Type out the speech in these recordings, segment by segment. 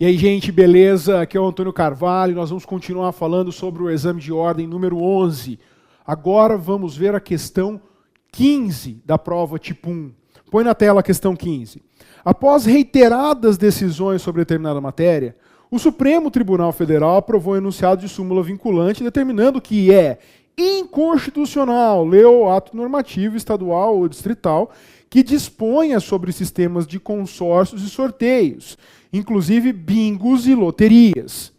E aí, gente, beleza? Aqui é o Antônio Carvalho. Nós vamos continuar falando sobre o exame de ordem número 11. Agora vamos ver a questão 15 da prova tipo 1. Põe na tela a questão 15. Após reiteradas decisões sobre determinada matéria, o Supremo Tribunal Federal aprovou o enunciado de súmula vinculante determinando que é inconstitucional, leu ato normativo estadual ou distrital, que disponha sobre sistemas de consórcios e sorteios, inclusive bingos e loterias.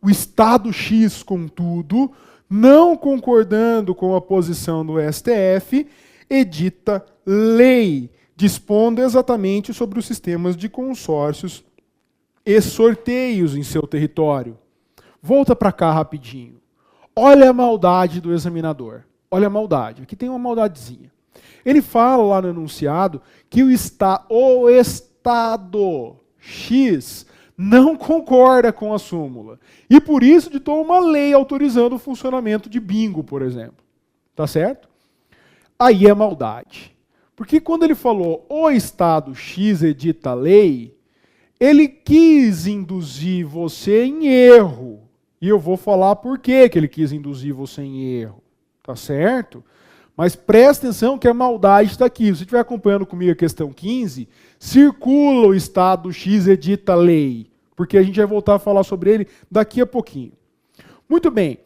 O Estado X, contudo, não concordando com a posição do STF, edita lei, dispondo exatamente sobre os sistemas de consórcios e sorteios em seu território. Volta para cá rapidinho. Olha a maldade do examinador. Olha a maldade. Aqui tem uma maldadezinha. Ele fala lá no enunciado que o Estado X não concorda com a súmula. E por isso ditou uma lei autorizando o funcionamento de bingo, por exemplo. Tá certo? Aí é maldade. Porque quando ele falou o Estado X edita a lei, ele quis induzir você em erro. E eu vou falar por que ele quis induzir você em erro. Tá certo? Mas presta atenção que a maldade está aqui. Se você estiver acompanhando comigo a questão 15, circula o Estado X edita a lei. Porque a gente vai voltar a falar sobre ele daqui a pouquinho. Muito bem.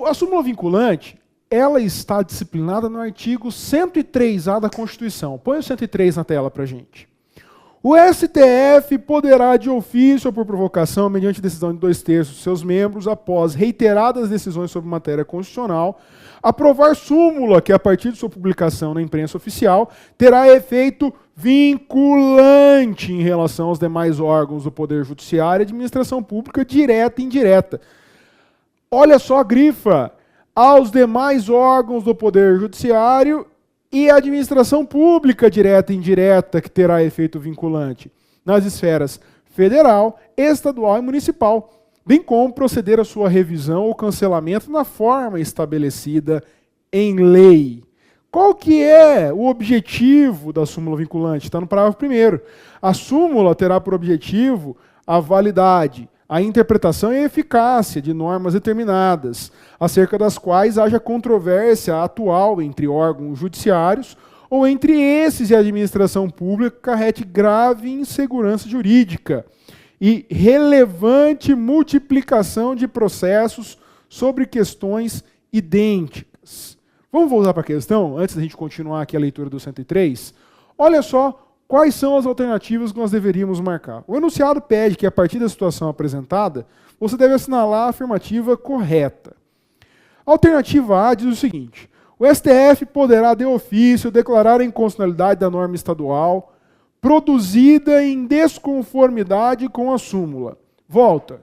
A súmula vinculante, ela está disciplinada no artigo 103A da Constituição. Põe o 103 na tela para a gente. O STF poderá, de ofício ou por provocação, mediante decisão de 2/3 de seus membros, após reiteradas decisões sobre matéria constitucional, aprovar súmula que, a partir de sua publicação na imprensa oficial, terá efeito vinculante em relação aos demais órgãos do Poder Judiciário e Administração Pública, direta e indireta. Olha só a grifa. Aos demais órgãos do Poder Judiciário e a Administração Pública, direta e indireta, que terá efeito vinculante nas esferas federal, estadual e municipal, bem como proceder à sua revisão ou cancelamento na forma estabelecida em lei. Qual que é o objetivo da súmula vinculante? Está no parágrafo 1º. A súmula terá por objetivo a validade, a interpretação e a eficácia de normas determinadas, acerca das quais haja controvérsia atual entre órgãos judiciários ou entre esses e a administração pública que acarrete grave insegurança jurídica e relevante multiplicação de processos sobre questões idênticas. Vamos voltar para a questão, antes da gente continuar aqui a leitura do 103? Olha só quais são as alternativas que nós deveríamos marcar. O enunciado pede que, a partir da situação apresentada, você deve assinalar a afirmativa correta. A alternativa A diz o seguinte: o STF poderá, de ofício, declarar a inconstitucionalidade da norma estadual produzida em desconformidade com a súmula. Volta.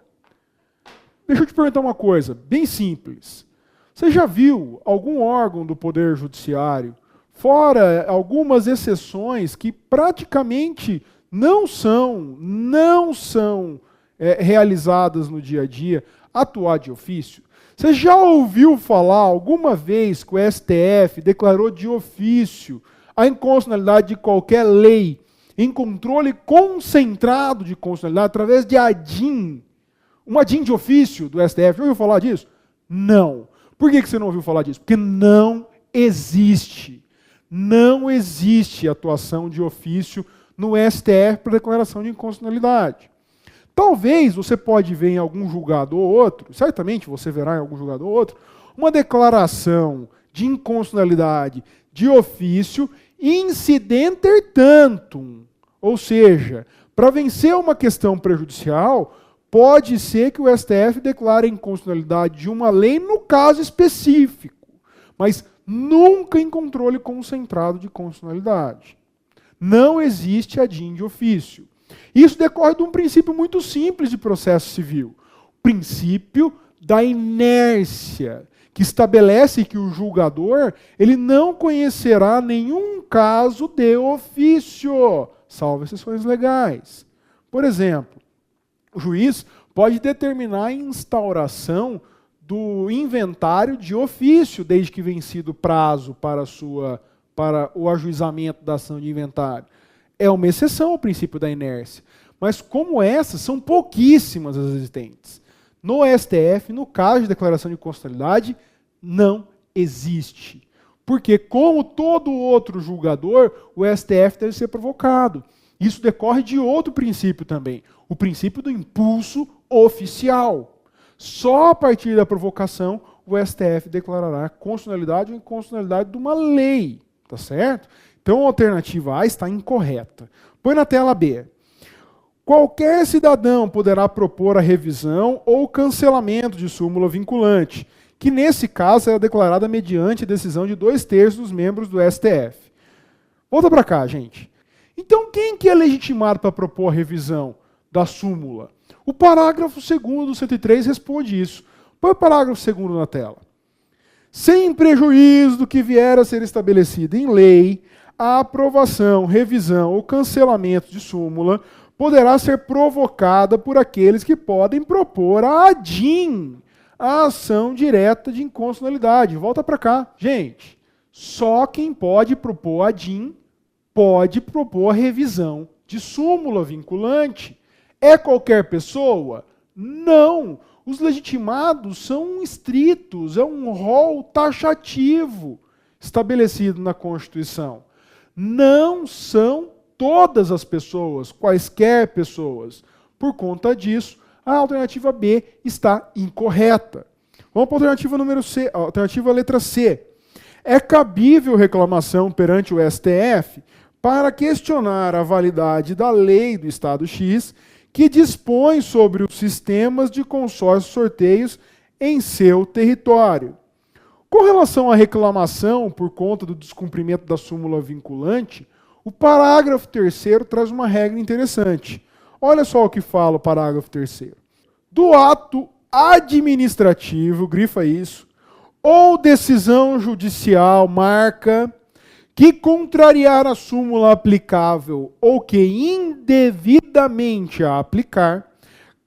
Deixa eu te perguntar uma coisa, bem simples. Você já viu algum órgão do Poder Judiciário, fora algumas exceções que praticamente não são realizadas no dia a dia, atuar de ofício? Você já ouviu falar alguma vez que o STF declarou de ofício a inconstitucionalidade de qualquer lei em controle concentrado de constitucionalidade através de ADIM? Um ADIM de ofício do STF. Já ouviu falar disso? Não. Por que você não ouviu falar disso? Porque não existe. Não existe atuação de ofício no STF para declaração de inconstitucionalidade. Talvez você pode ver em algum julgado ou outro, certamente você verá em algum julgado ou outro, uma declaração de inconstitucionalidade de ofício incidenter tantum. Ou seja, para vencer uma questão prejudicial, pode ser que o STF declare a inconstitucionalidade de uma lei no caso específico, mas nunca em controle concentrado de constitucionalidade. Não existe ADIM de ofício. Isso decorre de um princípio muito simples de processo civil. O princípio da inércia, que estabelece que o julgador ele não conhecerá nenhum caso de ofício, salvo exceções legais. Por exemplo, o juiz pode determinar a instauração do inventário de ofício, desde que vencido o prazo para o ajuizamento da ação de inventário. É uma exceção ao princípio da inércia. Mas como essas, são pouquíssimas as existentes. No STF, no caso de declaração de constitucionalidade, não existe. Porque, como todo outro julgador, o STF deve ser provocado. Isso decorre de outro princípio também, o princípio do impulso oficial. Só a partir da provocação o STF declarará constitucionalidade ou inconstitucionalidade de uma lei, tá certo? Então a alternativa A está incorreta. Põe na tela B. Qualquer cidadão poderá propor a revisão ou cancelamento de súmula vinculante, que nesse caso é declarada mediante decisão de 2/3 dos membros do STF. Volta para cá, gente. Então quem que é legitimado para propor a revisão da súmula? O parágrafo 2º do 103 responde isso. Põe o parágrafo 2º na tela. Sem prejuízo do que vier a ser estabelecido em lei, a aprovação, revisão ou cancelamento de súmula poderá ser provocada por aqueles que podem propor a ADIM, a ação direta de inconstitucionalidade. Volta para cá. Gente, só quem pode propor a ADIM pode propor a revisão de súmula vinculante. É qualquer pessoa? Não. Os legitimados são estritos, é um rol taxativo estabelecido na Constituição. Não são todas as pessoas, quaisquer pessoas. Por conta disso, a alternativa B está incorreta. Vamos para a alternativa número C, a alternativa letra C. É cabível reclamação perante o STF para questionar a validade da lei do Estado X que dispõe sobre os sistemas de consórcios sorteios em seu território. Com relação à reclamação por conta do descumprimento da súmula vinculante, o parágrafo 3º traz uma regra interessante. Olha só o que fala o parágrafo 3º. Do ato administrativo, grifa isso, ou decisão judicial, marca, que contrariar a súmula aplicável ou que indevidamente a aplicar,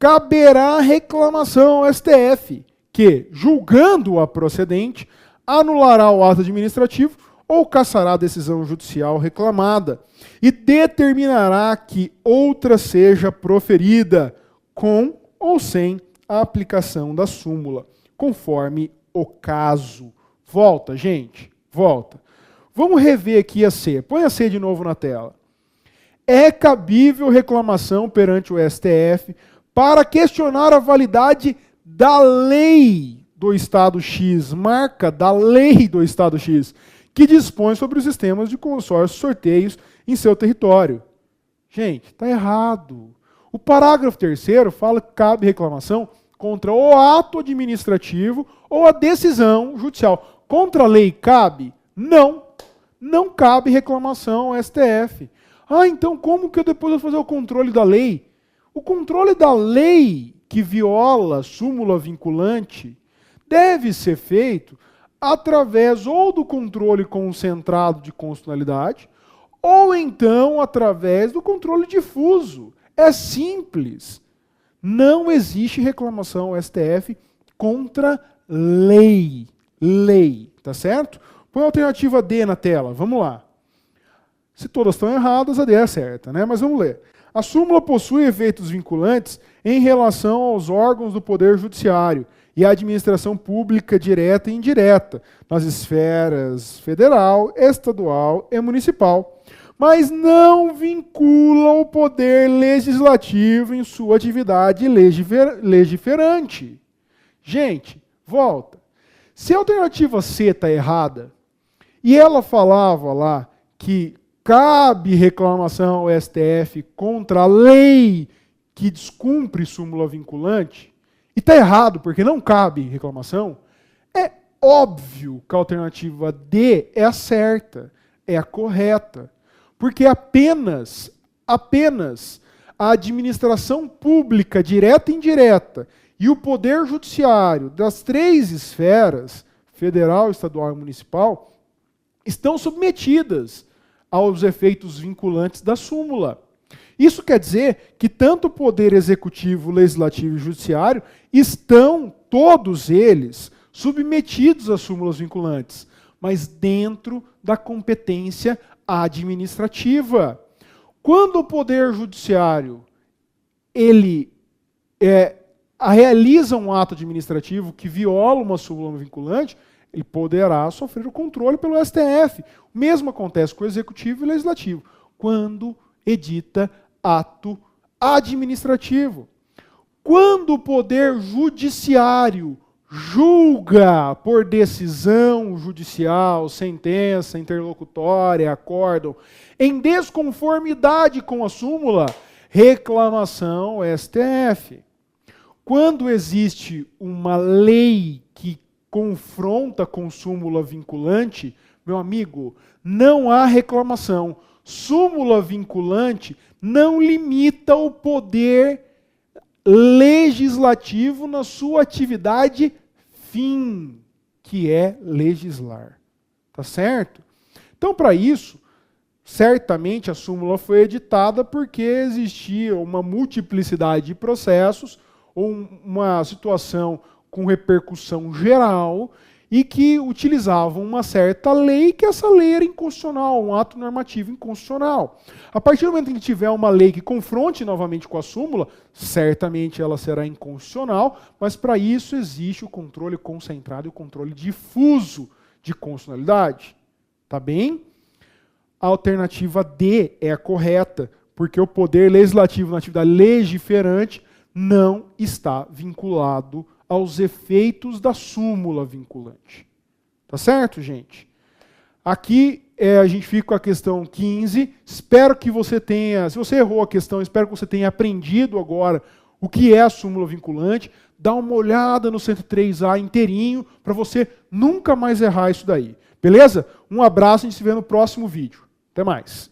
caberá reclamação ao STF, que, julgando-a procedente, anulará o ato administrativo ou cassará a decisão judicial reclamada e determinará que outra seja proferida, com ou sem a aplicação da súmula, conforme o caso. Volta, gente, volta. Vamos rever aqui a C. Põe a C de novo na tela. É cabível reclamação perante o STF para questionar a validade da lei do Estado X, marca da lei do Estado X, que dispõe sobre os sistemas de consórcios sorteios em seu território. Gente, está errado. O parágrafo 3º fala que cabe reclamação contra o ato administrativo ou a decisão judicial. Contra a lei cabe? Não. Não cabe reclamação ao STF. Ah, então como que eu depois vou fazer o controle da lei? O controle da lei que viola a súmula vinculante deve ser feito através ou do controle concentrado de constitucionalidade, ou então através do controle difuso. É simples. Não existe reclamação ao STF contra lei. Lei, tá certo? Põe a alternativa D na tela, vamos lá. Se todas estão erradas, a D é certa, né? Mas vamos ler. A súmula possui efeitos vinculantes em relação aos órgãos do Poder Judiciário e à administração pública direta e indireta, nas esferas federal, estadual e municipal, mas não vincula o Poder Legislativo em sua atividade legiferante. Gente, volta. Se a alternativa C está errada, e ela falava lá que cabe reclamação ao STF contra a lei que descumpre súmula vinculante, e está errado porque não cabe reclamação, é óbvio que a alternativa D é a certa, é a correta. Porque apenas a administração pública, direta e indireta, e o poder judiciário das 3 esferas, federal, estadual e municipal, estão submetidas aos efeitos vinculantes da súmula. Isso quer dizer que tanto o poder executivo, legislativo e judiciário estão, todos eles, submetidos às súmulas vinculantes, mas dentro da competência administrativa. Quando o poder judiciário ele realiza um ato administrativo que viola uma súmula vinculante, ele poderá sofrer o controle pelo STF. O mesmo acontece com o Executivo e o Legislativo, quando edita ato administrativo. Quando o Poder Judiciário julga por decisão judicial, sentença, interlocutória, acórdão, em desconformidade com a súmula, reclamação STF. Quando existe uma lei que confronta com súmula vinculante, meu amigo, não há reclamação. Súmula vinculante não limita o poder legislativo na sua atividade fim, que é legislar. Tá certo? Então, para isso, certamente a súmula foi editada porque existia uma multiplicidade de processos ou uma situação com repercussão geral e que utilizavam uma certa lei, que essa lei era inconstitucional, um ato normativo inconstitucional. A partir do momento em que tiver uma lei que confronte novamente com a súmula, certamente ela será inconstitucional, mas para isso existe o controle concentrado e o controle difuso de constitucionalidade. Tá bem? A alternativa D é a correta, porque o poder legislativo na atividade legiferante não está vinculado aos efeitos da súmula vinculante. Tá certo, gente? Aqui a gente fica com a questão 15. Espero que você tenha, se você errou a questão, espero que você tenha aprendido agora o que é a súmula vinculante. Dá uma olhada no 103A inteirinho para você nunca mais errar isso daí. Beleza? Um abraço, a gente se vê no próximo vídeo. Até mais.